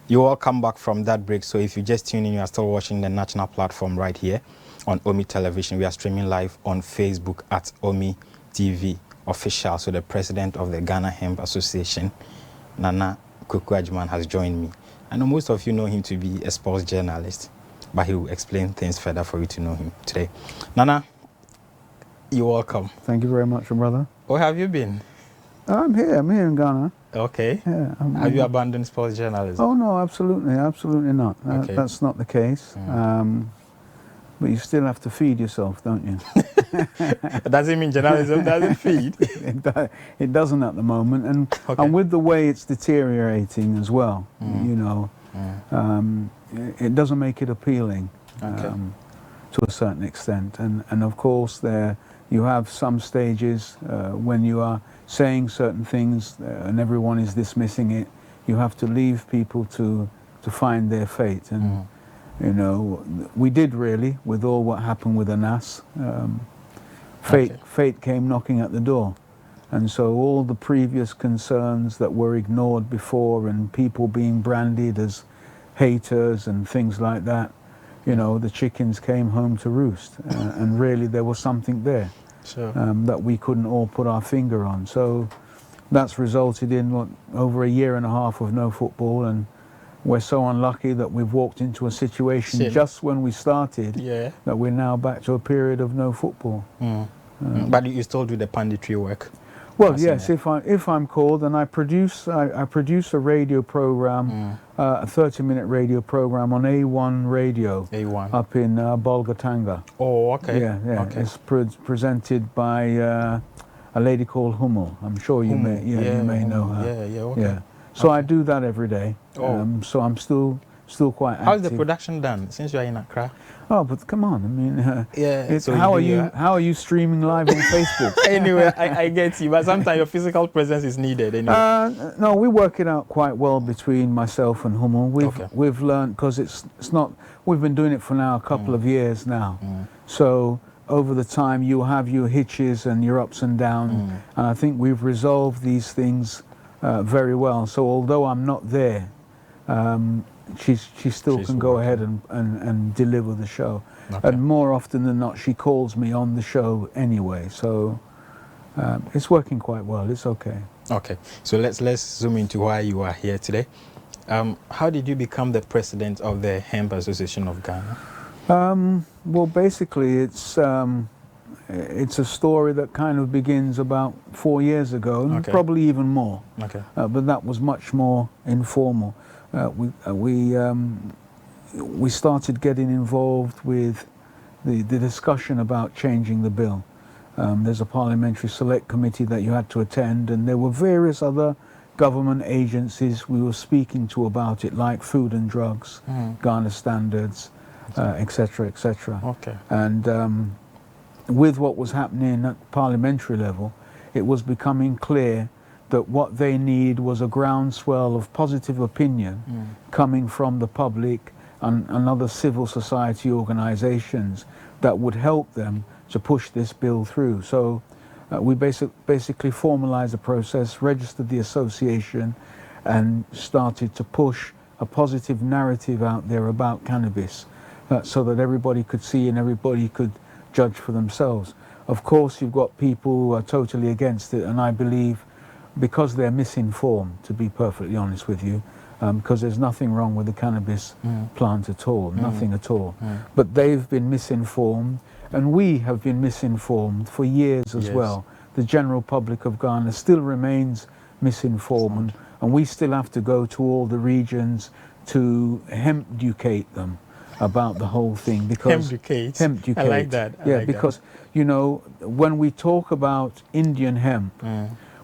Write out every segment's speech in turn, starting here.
You all come back from that break. So if you just tune in, you are still watching the national platform right here on Omi Television. We are streaming live on Facebook at Omi TV Official. So the president of the Ghana Hemp Association, Nana Agyemang, has joined me. I know most of you know him to be a sports journalist, but he will explain things further for you to know him today. Nana, you're welcome. Thank you very much, brother. Where have you been? I'm here in Ghana. Okay. Yeah. Have you abandoned sports journalism? Oh no, absolutely not. Okay. That's not the case. But you still have to feed yourself, don't you? Does it mean journalism doesn't feed? It doesn't at the moment, and with the way it's deteriorating as well, you know, it doesn't make it appealing to a certain extent. And of course, you have some stages when you are saying certain things and everyone is dismissing it. You have to leave people to find their fate. And you know, we did really, with all what happened with Anas. Fate came knocking at the door. And so all the previous concerns that were ignored before and people being branded as haters and things like that, you know, the chickens came home to roost. And really there was something there. Sure. That we couldn't all put our finger on. So that's resulted in over a year and a half of no football, and we're so unlucky that we've walked into a situation just when we started that we're now back to a period of no football. But you still do the punditry work? Well, yes, if I'm called, and I produce a radio program, a 30-minute radio program on A1 Radio up in Bolgatanga. Oh, okay. Yeah. Okay. It's presented by a lady called Hummel. I'm sure you may know her. Yeah. So I do that every day. So I'm still quite active. How's the production done since you are in Accra? Oh, but come on! I mean, So how are you streaming live on Facebook? Anyway, I get you, but sometimes your physical presence is needed. Anyway. No, we work it out quite well between myself and Hummel. We've learned, because it's not. We've been doing it for now a couple of years now. So over the time you have your hitches and your ups and downs, and I think we've resolved these things very well. So although I'm not there, she still can go ahead and deliver the show. And more often than not, she calls me on the show anyway. So it's working quite well. It's okay. Okay. So let's zoom into why you are here today. How did you become the president of the Hemp Association of Ghana? Well, basically, it's a story that kind of begins about 4 years ago, and probably even more. But that was much more informal. We started getting involved with the discussion about changing the bill. There's a parliamentary select committee that you had to attend, and there were various other government agencies we were speaking to about it, like Food and Drugs, Ghana Standards, etc., etc. And with what was happening at parliamentary level, it was becoming clear that what they need was a groundswell of positive opinion coming from the public and other civil society organizations that would help them to push this bill through. So we basically formalized the process, registered the association, and started to push a positive narrative out there about cannabis so that everybody could see and everybody could judge for themselves. Of course, you've got people who are totally against it, and I believe because they're misinformed, to be perfectly honest with you, because there's nothing wrong with the cannabis plant at all, nothing at all. But they've been misinformed, and we have been misinformed for years as well. The general public of Ghana still remains misinformed, and we still have to go to all the regions to hemp-educate them about the whole thing. Because hemp-educate. I like that. Because you know, when we talk about Indian hemp,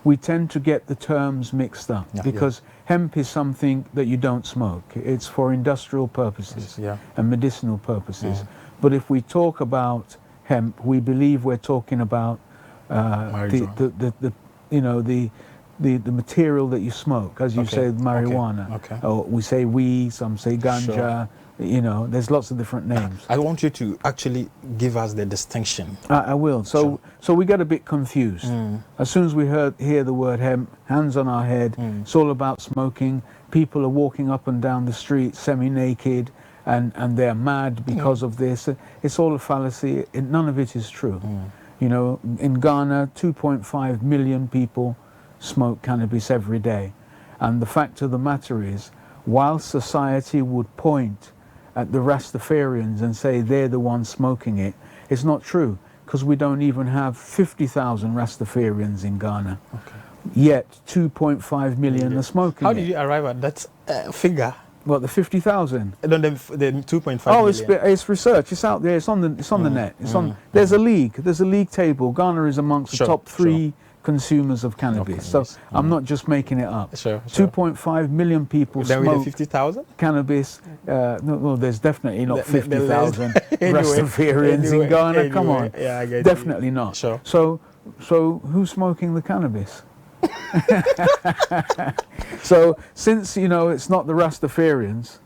we tend to get the terms mixed up, because hemp is something that you don't smoke. It's for industrial purposes and medicinal purposes. But if we talk about hemp, we believe we're talking about the the material that you smoke, as you say, marijuana. Okay. Or we say weed, some say ganja. Sure. You know, there's lots of different names. I want you to actually give us the distinction. I will. So we get a bit confused. As soon as we hear the word hemp, hands on our head, it's all about smoking. People are walking up and down the street semi-naked, and they're mad because of this. It's all a fallacy. None of it is true. You know, in Ghana, 2.5 million people smoke cannabis every day. And the fact of the matter is, while society would point at the Rastafarians and say they're the ones smoking it, it's not true, because we don't even have 50,000 Rastafarians in Ghana. Okay. Yet 2.5 million are smoking How did you arrive at that figure? What, the 50,000? No, the 2.5 Oh, million. it's research. It's out there. It's on the net. It's on. There's a league. There's a league table. Ghana is amongst the top 3 consumers of cannabis. So I'm not just making it up. 2.5 million people smoke 50,000 cannabis. No, there's definitely not 50,000 Rastafarians in Ghana. Come on. Yeah, I get definitely not. Sure. So who's smoking the cannabis? So since, you know, it's not the Rastafarians,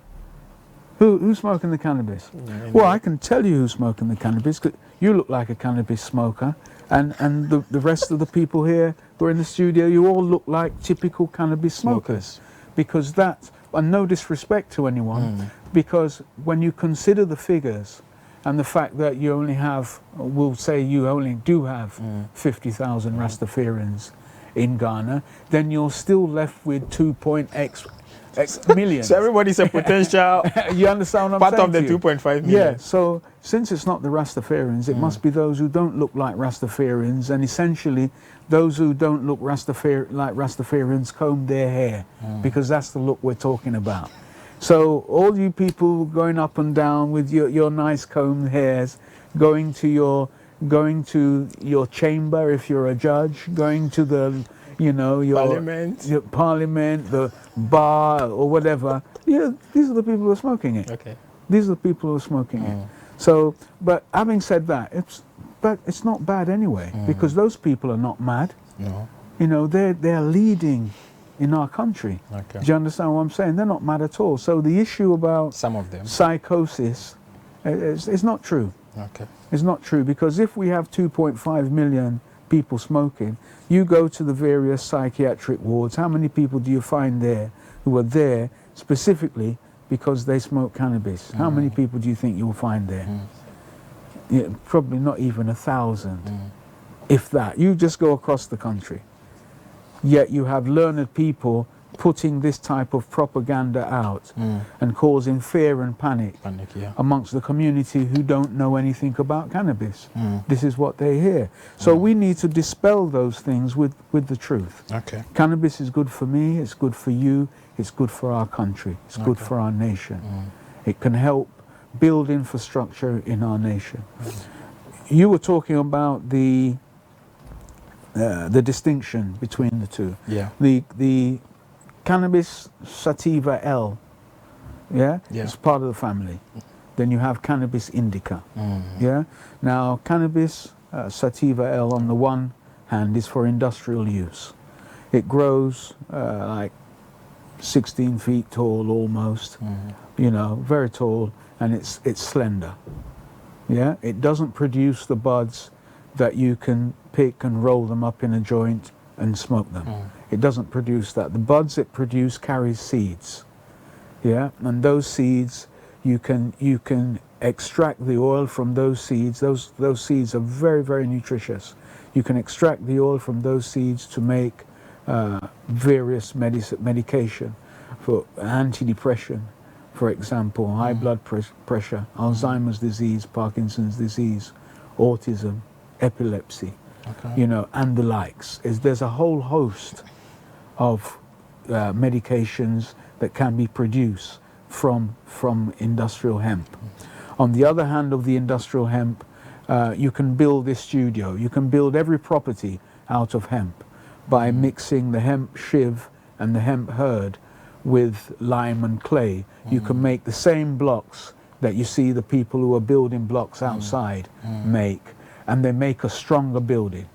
who's smoking the cannabis? Well, I can tell you who's smoking the cannabis, 'cause you look like a cannabis smoker, and the rest of the people here who are in the studio, you all look like typical cannabis smokers. Because that, and no disrespect to anyone, because when you consider the figures and the fact that you only have, we'll say you only do have 50,000 Rastafarians in Ghana, then you're still left with 2.x million. So everybody's a potential you understand what I'm part saying? of the 2.5 million. Yeah, so since it's not the Rastafarians, it must be those who don't look like Rastafarians, and essentially those who don't look like Rastafarians comb their hair, because that's the look we're talking about. So all you people going up and down with your nice combed hairs, going to your chamber if you're a judge, going to the, you know, your parliament, the bar or whatever. Yeah, these are the people who are smoking it. Okay. These are the people who are smoking it. So, but having said that, it's not bad anyway, because those people are not mad. No. You know, they're leading in our country. Okay. Do you understand what I'm saying? They're not mad at all. So the issue about some of them psychosis is not true. Okay. It's not true, because if we have 2.5 million people smoking, you go to the various psychiatric wards, how many people do you find there who are there specifically because they smoke cannabis? How many people do you think you'll find there? Yeah, probably not even 1,000, if that. You just go across the country. Yet you have learned people putting this type of propaganda out and causing fear and panic amongst the community who don't know anything about cannabis. This is what they hear. So we need to dispel those things with the truth. Okay. Cannabis is good for me, it's good for you, it's good for our country, it's good for our nation. It can help build infrastructure in our nation. You were talking about the distinction between the two. Yeah. The cannabis sativa L, it's part of the family. Then you have cannabis indica. Now cannabis sativa L on the one hand is for industrial use. It grows like 16 feet tall almost, you know, very tall, and it's slender. It doesn't produce the buds that you can pick and roll them up in a joint and smoke them. It doesn't produce that. The buds it produces carries seeds, and those seeds you can extract the oil from those seeds. Those seeds are very, very nutritious. You can extract the oil from those seeds to make various medication for antidepressant, for example, high blood pressure, Alzheimer's disease, Parkinson's disease, autism, epilepsy, you know, and the likes. There's a whole host of medications that can be produced from industrial hemp. On the other hand of the industrial hemp, you can build this studio. You can build every property out of hemp by mixing the hemp shiv and the hemp hurd with lime and clay. You can make the same blocks that you see the people who are building blocks outside make, and they make a stronger building.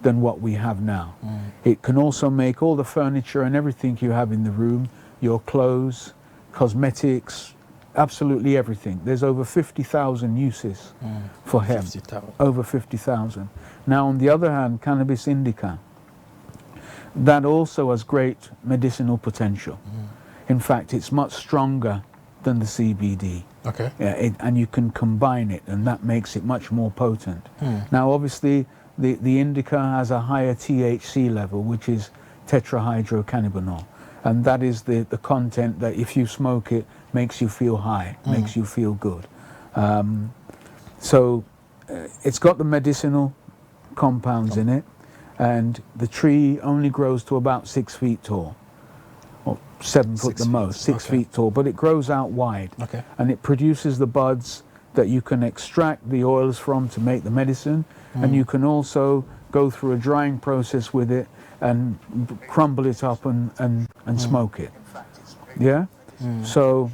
than what we have now. It can also make all the furniture and everything you have in the room, your clothes, cosmetics, absolutely everything. There's over 50,000 uses for hemp. 50,000. Over 50,000. Now, on the other hand, cannabis indica, that also has great medicinal potential. In fact, it's much stronger than the CBD. Okay. And you can combine it, and that makes it much more potent. Now, obviously, the indica has a higher THC level, which is tetrahydrocannabinol. And that is the content that, if you smoke it, makes you feel high, makes you feel good. So it's got the medicinal compounds in it, and the tree only grows to about 6 feet tall, or 7 foot the most, 6 feet tall, but it grows out wide. Okay. And it produces the buds that you can extract the oils from to make the medicine, and you can also go through a drying process with it and crumble it up and smoke it. Yeah? So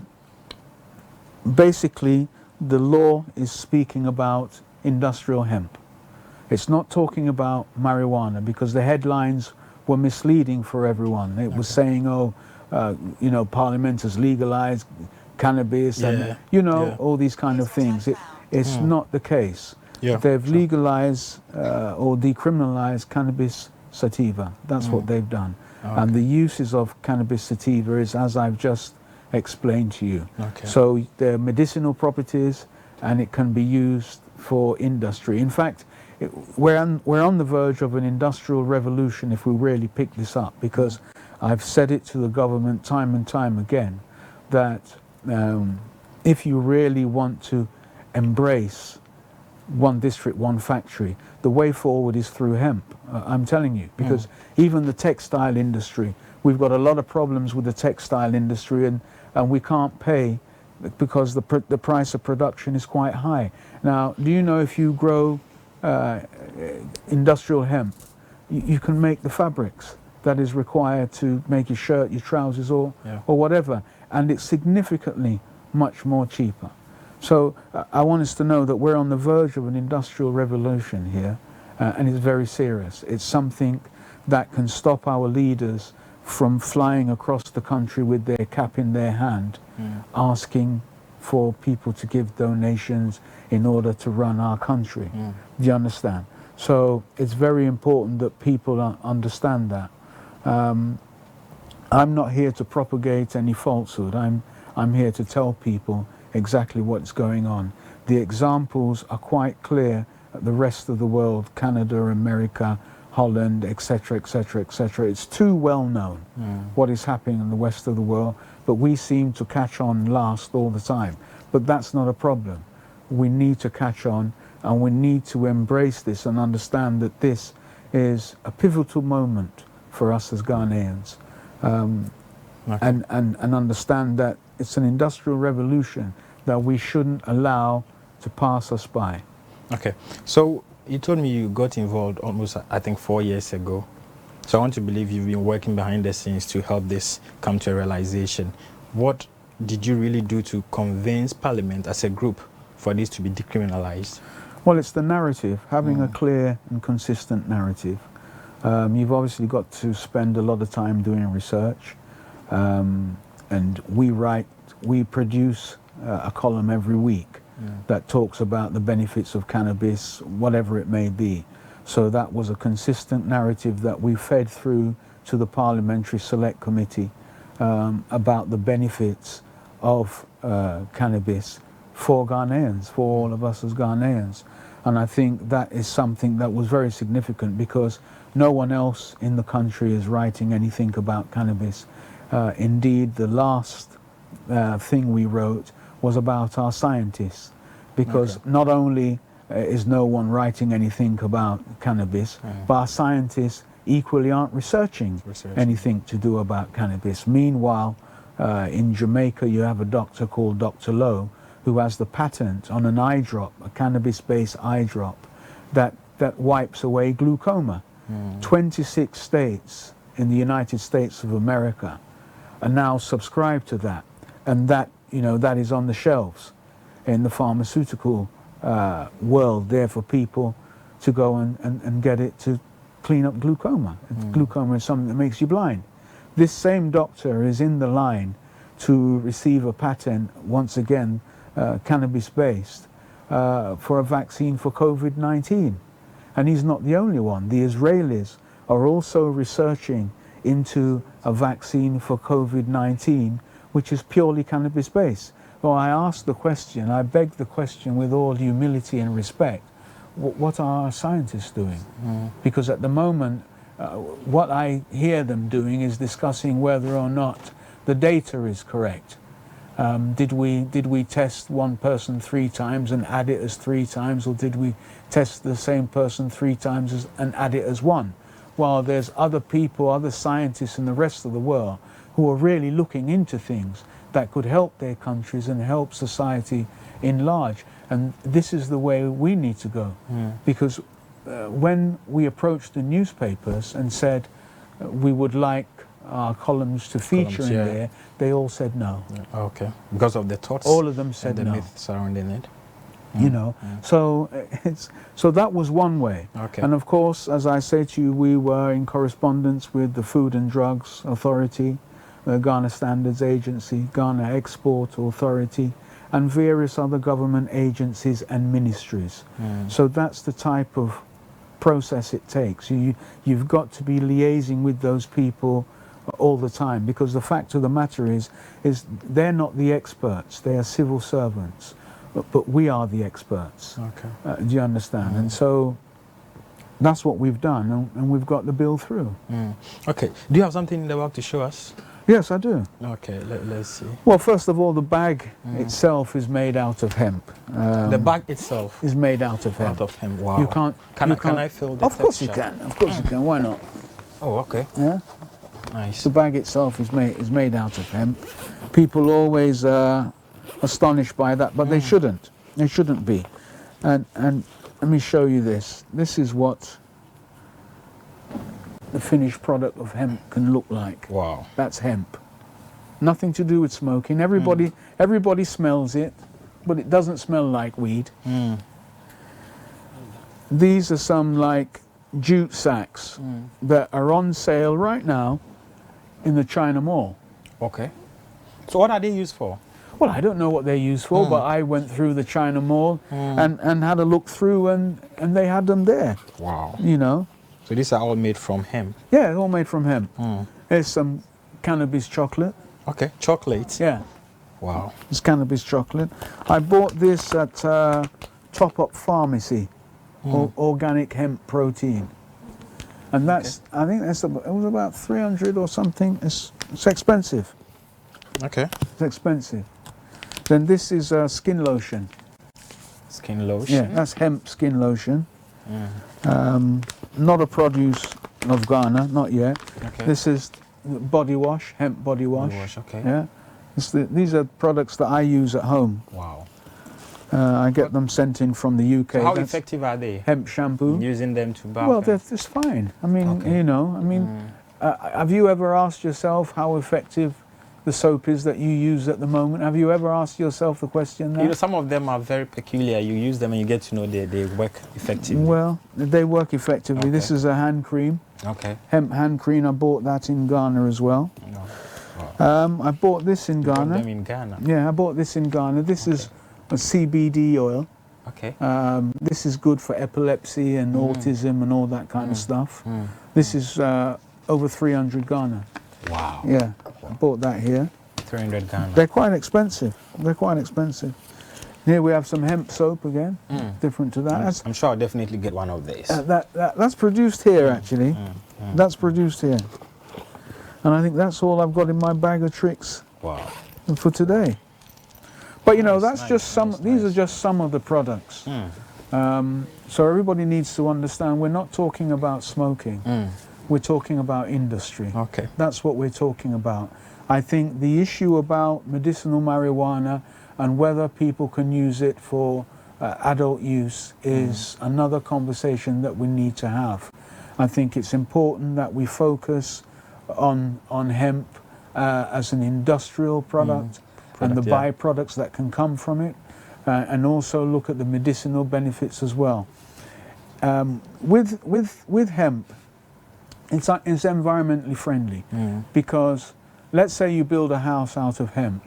basically, the law is speaking about industrial hemp. It's not talking about marijuana, because the headlines were misleading for everyone. It was saying, you know, Parliament has legalized cannabis and, you know, all these kind of things. It's not the case. They've legalized or decriminalized cannabis sativa. That's what they've done. And the uses of cannabis sativa is, as I've just explained to you. So there are medicinal properties, and it can be used for industry. In fact, we're on the verge of an industrial revolution if we really pick this up, because I've said it to the government time and time again that if you really want to embrace one district, one factory, the way forward is through hemp. I'm telling you, because even the textile industry, we've got a lot of problems with the textile industry, and we can't pay because the price of production is quite high. Now, do you know if you grow industrial hemp, you can make the fabrics that is required to make your shirt, your trousers, or whatever, and it's significantly much more cheaper. So I want us to know that we're on the verge of an industrial revolution here, and it's very serious. It's something that can stop our leaders from flying across the country with their cap in their hand, asking for people to give donations in order to run our country. Do you understand? So it's very important that people understand that. I'm not here to propagate any falsehood. I'm here to tell people exactly what's going on. The examples are quite clear at the rest of the world, Canada, America, Holland, etc., etc., etc. It's too well known what is happening in the west of the world, but we seem to catch on last all the time. But that's not a problem. We need to catch on, and we need to embrace this and understand that this is a pivotal moment for us as Ghanaians, and understand that it's an industrial revolution that we shouldn't allow to pass us by. Okay, so you told me you got involved almost, I think, 4 years ago. So I want to believe you've been working behind the scenes to help this come to a realization. What did you really do to convince Parliament as a group for this to be decriminalized? Well, it's the narrative, having a clear and consistent narrative. You've obviously got to spend a lot of time doing research, and we produce a column every week that talks about the benefits of cannabis, whatever it may be. So that was a consistent narrative that we fed through to the Parliamentary Select Committee about the benefits of cannabis for Ghanaians, for all of us as Ghanaians. And I think that is something that was very significant, because no one else in the country is writing anything about cannabis. Indeed, the last thing we wrote was about our scientists, because not only is no one writing anything about cannabis, but our scientists equally aren't researching anything to do about cannabis. Meanwhile, in Jamaica, you have a doctor called Dr. Lowe, who has the patent on an eye drop, a cannabis-based eye drop, that wipes away glaucoma. 26 states in the United States of America are now subscribed to that, and that, you know, that is on the shelves in the pharmaceutical world there for people to go and get it to clean up glaucoma. Glaucoma is something that makes you blind. This same doctor is in the line to receive a patent, once again, cannabis-based, for a vaccine for COVID-19. And he's not the only one. The Israelis are also researching into a vaccine for COVID-19, which is purely cannabis-based. So I asked the question, I begged the question with all humility and respect, what are our scientists doing? Because at the moment, what I hear them doing is discussing whether or not the data is correct. Did we test one person 3 times and add it as 3 times, or did we test the same person 3 times and add it as 1? While there's other people, other scientists in the rest of the world who are really looking into things that could help their countries and help society in large. And this is the way we need to go. Because when we approached the newspapers and said we would like our columns to feature in there, they all said no. Okay. Because of the thoughts? All of them said and the no. myth surrounding it? You know, so that was one way. Okay. And of course, as I say to you, we were in correspondence with the Food and Drugs Authority, the Ghana Standards Agency, Ghana Export Authority, and various other government agencies and ministries. So that's the type of process it takes. You've got to be liaising with those people all the time, because the fact of the matter is they're not the experts, they are civil servants. But we are the experts. Okay. Do you understand? And so that's what we've done, and we've got the bill through. Okay. Do you have something in the work to show us? Yes, I do. Okay, let's see. Well, first of all, the bag itself is made out of hemp. The bag itself is made out of hemp. Out of hemp. Wow. You can't. Can I feel the Of course you texture? can. Of course you can. Why not? Oh, okay. Yeah. Nice. The bag itself is made out of hemp. People always astonished by that, but they shouldn't. They shouldn't be. And let me show you this. This is what the finished product of hemp can look like. Wow. That's hemp. Nothing to do with smoking. Everybody smells it, but it doesn't smell like weed. These are some like jute sacks that are on sale right now in the China Mall. Okay. So what are they used for? Well, I don't know what they're used for, but I went through the China Mall and had a look through, and they had them there. Wow. You know. So these are all made from hemp? Yeah, it's all made from hemp. There's some cannabis chocolate. Okay, chocolate? Yeah. Wow. It's cannabis chocolate. I bought this at Top Up Pharmacy, organic hemp protein. And that's, I think that's, it was about 300 or something. It's expensive. Okay. It's expensive. Then this is skin lotion. Skin lotion? Yeah, that's hemp skin lotion. Not a produce of Ghana, not yet. Okay. This is body wash, hemp body wash. Body wash, okay. Yeah. These are products that I use at home. Wow. I get them sent in from the UK. So how That's effective are they? hemp shampoo. Using them to bath? Well, it's fine. I mean, you know, have you ever asked yourself how effective the soap is that you use at the moment? Have you ever asked yourself the question there? You know, some of them are very peculiar. You use them and you get to know they work effectively. Well, they work effectively. Okay. This is a hand cream. Okay. Hemp hand cream. I bought that in Ghana as well. Wow. I bought this in You bought Ghana. them in Ghana? Yeah, I bought this in Ghana. This is a CBD oil. Okay. This is good for epilepsy and autism and all that kind of stuff. This is over 300 Ghana. Wow. Yeah, I bought that here. 300 Ghana. They're quite expensive. They're quite expensive. Here we have some hemp soap again, different to that. I'm sure I'll definitely get one of these. That's produced here, actually. That's produced here. And I think that's all I've got in my bag of tricks for today. But you know, that's just some. These are just some of the products. So everybody needs to understand we're not talking about smoking. We're talking about industry. Okay. That's what we're talking about. I think the issue about medicinal marijuana and whether people can use it for adult use is another conversation that we need to have. I think it's important that we focus on hemp as an industrial product and the byproducts that can come from it, and also look at the medicinal benefits as well. With hemp, It's environmentally friendly because let's say you build a house out of hemp.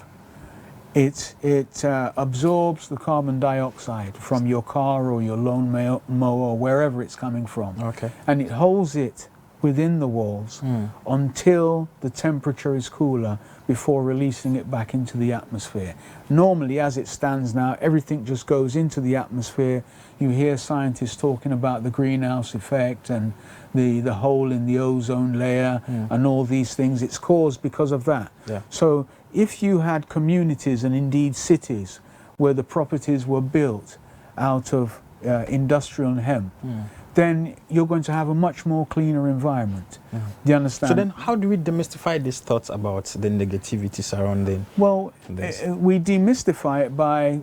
It absorbs the carbon dioxide from your car or your lawn mower or wherever it's coming from, and it holds it within the walls until the temperature is cooler before releasing it back into the atmosphere. Normally, as it stands now, everything just goes into the atmosphere. You hear scientists talking about the greenhouse effect and the hole in the ozone layer and all these things. It's caused because of that. So if you had communities and indeed cities where the properties were built out of industrial and hemp, then you're going to have a much more cleaner environment. Do you understand? So then how do we demystify these thoughts about the negativity surrounding this? We demystify it by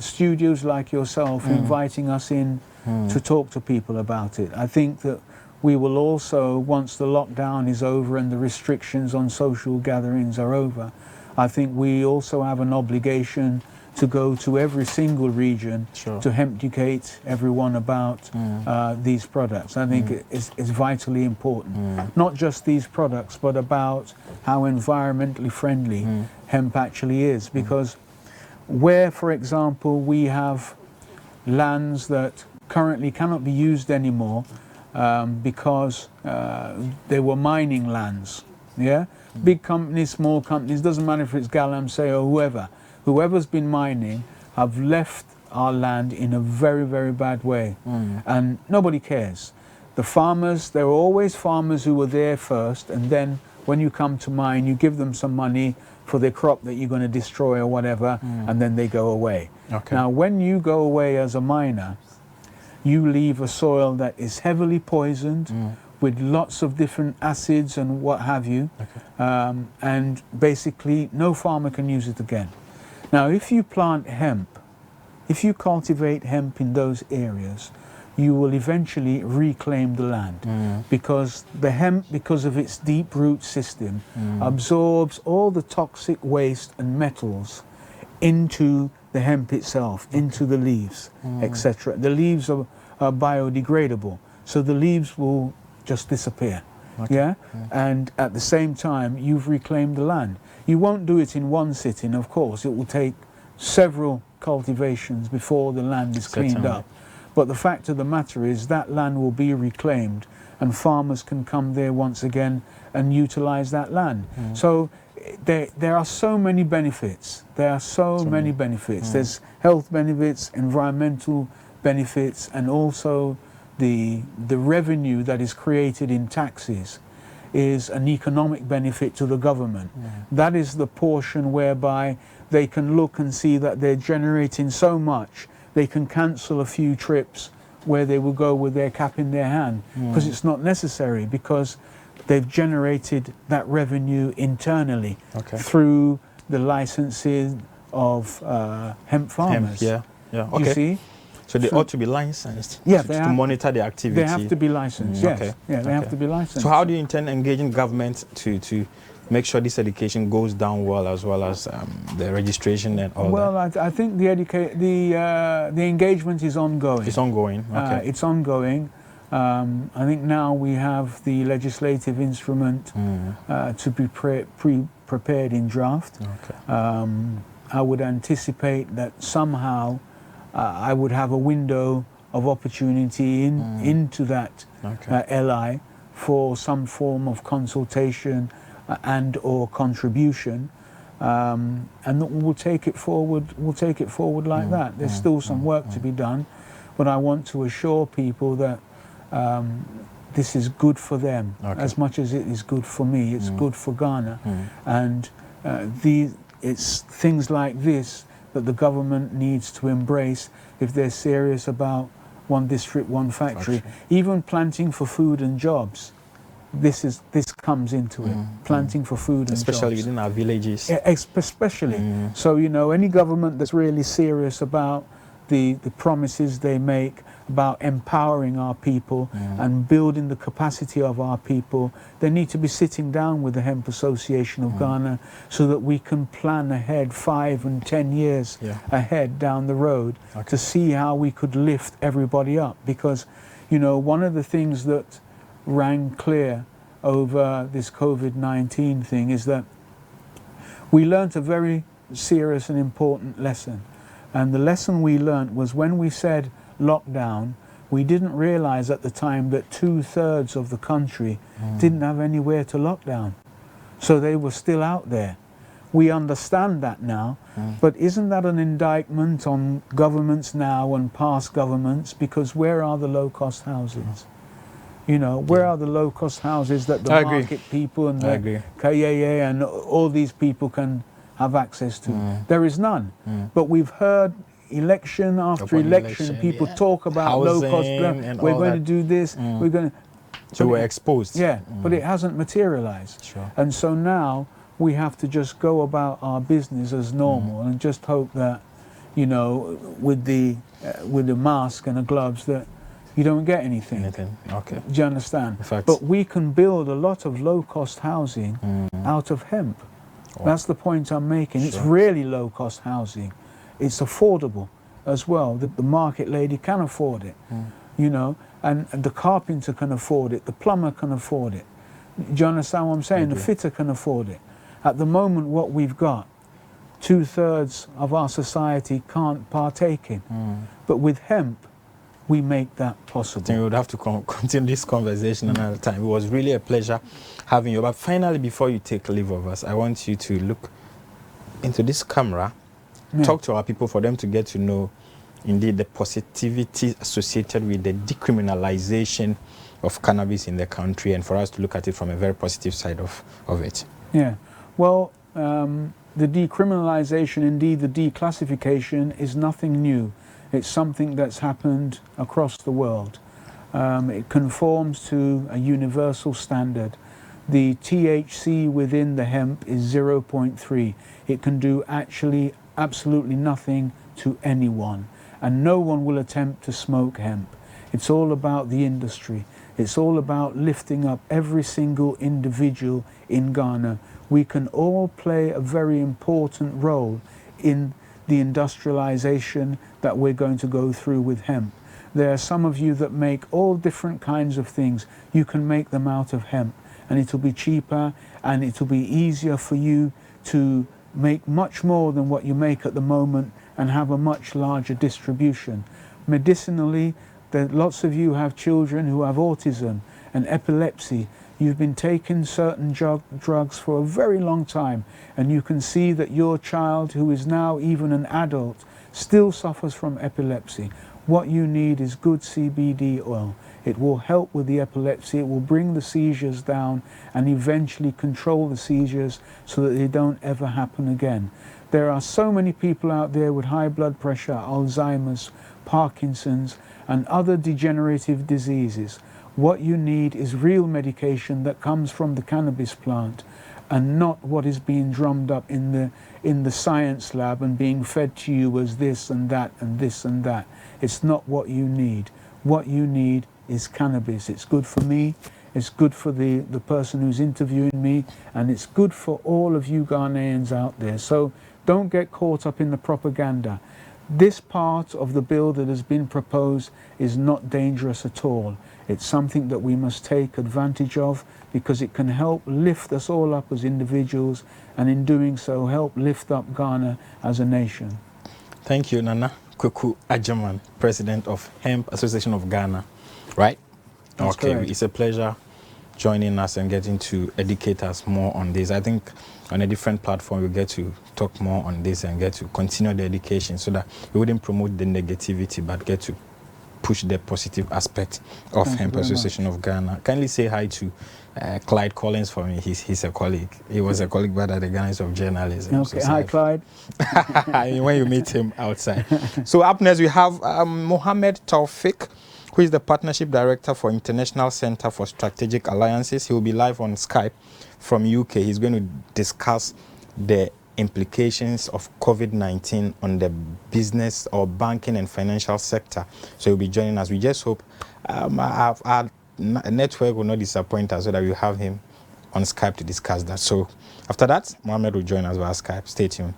studios like yourself inviting us in to talk to people about it. I think that we will also, once the lockdown is over and the restrictions on social gatherings are over, I think we also have an obligation to go to every single region to educate everyone about these products. I think it's vitally important. Not just these products, but about how environmentally friendly hemp actually is. Because where, for example, we have lands that currently cannot be used anymore because they were mining lands, big companies, small companies, doesn't matter if it's Galamsey or whoever's been mining have left our land in a very, very bad way. And nobody cares. The farmers, there are always farmers who were there first, and then when you come to mine, you give them some money for their crop that you're going to destroy or whatever, and then they go away. Now, when you go away as a miner, you leave a soil that is heavily poisoned with lots of different acids and what have you, and basically no farmer can use it again. Now, if you plant hemp, if you cultivate hemp in those areas, you will eventually reclaim the land because the hemp, because of its deep root system, absorbs all the toxic waste and metals into the hemp itself, into the leaves, etc. The leaves are biodegradable, so the leaves will just disappear. And at the same time, you've reclaimed the land. You won't do it in one sitting, of course. It will take several cultivations before the land is cleaned up. But the fact of the matter is that land will be reclaimed and farmers can come there once again and utilize that land. So there are so many benefits. There are so many benefits. There's health benefits, environmental benefits, and also the revenue that is created in taxes is an economic benefit to the government. That is the portion whereby they can look and see that they're generating so much, they can cancel a few trips where they will go with their cap in their hand because it's not necessary, because they've generated that revenue internally through the licensing of hemp farmers. You see? So they ought to be licensed to monitor the activity. They have to be licensed, yes. They have to be licensed. So how do you intend engaging government to make sure this education goes down well as the registration and all that? Well, I think the engagement is ongoing. It's ongoing, it's ongoing. I think now we have the legislative instrument to be prepared in draft. I would anticipate that somehow I would have a window of opportunity into that LI for some form of consultation and or contribution, and we'll take it forward. We'll take it forward like that. There's still some work to be done, but I want to assure people that this is good for them as much as it is good for me. It's good for Ghana, and it's things like this that the government needs to embrace if they're serious about one district, one factory. Even planting for food and jobs, this comes into it. Planting for food and jobs. Especially within our villages. Especially. So, any government that's really serious about the promises they make about empowering our people and building the capacity of our people, they need to be sitting down with the Hemp Association of Ghana so that we can plan ahead 5 and 10 years ahead down the road to see how we could lift everybody up. Because, one of the things that rang clear over this COVID-19 thing is that we learnt a very serious and important lesson. And the lesson we learnt was when we said lockdown, we didn't realize at the time that 2/3 of the country didn't have anywhere to lock down. So they were still out there. We understand that now, but isn't that an indictment on governments now and past governments? Because where are the low-cost houses? You know, where are the low-cost houses that the market people and the KAA and all these people can have access to? There is none. But we've heard election after election, people talk about low-cost, we're going to do this, we're going to... So we're exposed. Yeah, but it hasn't materialized. Sure. And so now we have to just go about our business as normal and just hope that, you know, with the mask and the gloves that you don't get anything. Okay. Do you understand? In fact, but we can build a lot of low-cost housing out of hemp. That's the point I'm making. It's really low-cost housing. It's affordable as well. The market lady can afford it, you know, and the carpenter can afford it, the plumber can afford it. Do you understand what I'm saying? The fitter can afford it. At the moment, what we've got, 2/3 of our society can't partake in. But with hemp, we make that possible. I think we would have to continue this conversation another time. It was really a pleasure having you. But finally, before you take leave of us, I want you to look into this camera, talk to our people for them to get to know, indeed, the positivity associated with the decriminalization of cannabis in the country, and for us to look at it from a very positive side of it. Yeah. Well, the decriminalization, indeed the declassification, is nothing new. It's something that's happened across the world. It conforms to a universal standard. The THC within the hemp is 0.3. It can do actually absolutely nothing to anyone, and no one will attempt to smoke hemp. It's all about the industry. It's all about lifting up every single individual in Ghana. We can all play a very important role in the industrialization that we're going to go through with hemp. There are some of you that make all different kinds of things. You can make them out of hemp, and it'll be cheaper and it'll be easier for you to make much more than what you make at the moment and have a much larger distribution. Medicinally, lots of you have children who have autism and epilepsy. You've been taking certain drugs for a very long time, and you can see that your child, who is now even an adult, still suffers from epilepsy. What you need is good CBD oil. It will help with the epilepsy, it will bring the seizures down and eventually control the seizures so that they don't ever happen again. There are so many people out there with high blood pressure, Alzheimer's, Parkinson's, and other degenerative diseases. What you need is real medication that comes from the cannabis plant, and not what is being drummed up in the science lab and being fed to you as this and that and this and that. It's not what you need. What you need is cannabis. It's good for me, it's good for the person who's interviewing me, and it's good for all of you Ghanaians out there. So don't get caught up in the propaganda. This part of the bill that has been proposed is not dangerous at all. It's something that we must take advantage of because it can help lift us all up as individuals, and in doing so help lift up Ghana as a nation. Thank you, Nana Kweku Agyemang, President of Hemp Association of Ghana, right? That's correct. It's a pleasure joining us and getting to educate us more on this. I think on a different platform we'll get to talk more on this and get to continue the education so that we wouldn't promote the negativity but get to push the positive aspect of Hemp Association of Ghana. Kindly say hi to Clyde Collins for me. He's a colleague. He was a colleague but at the Ghana Institute of Journalism. Okay, so hi Clyde. When you meet him outside. So up next we have Mohammed Taufik, who is the Partnership Director for International Center for Strategic Alliances. He will be live on Skype from UK. He's going to discuss the implications of COVID-19 on the business or banking and financial sector. So he'll be joining us. We just hope our network will not disappoint us so that we'll have him on Skype to discuss that. So after that, Mohammed will join us via Skype. Stay tuned.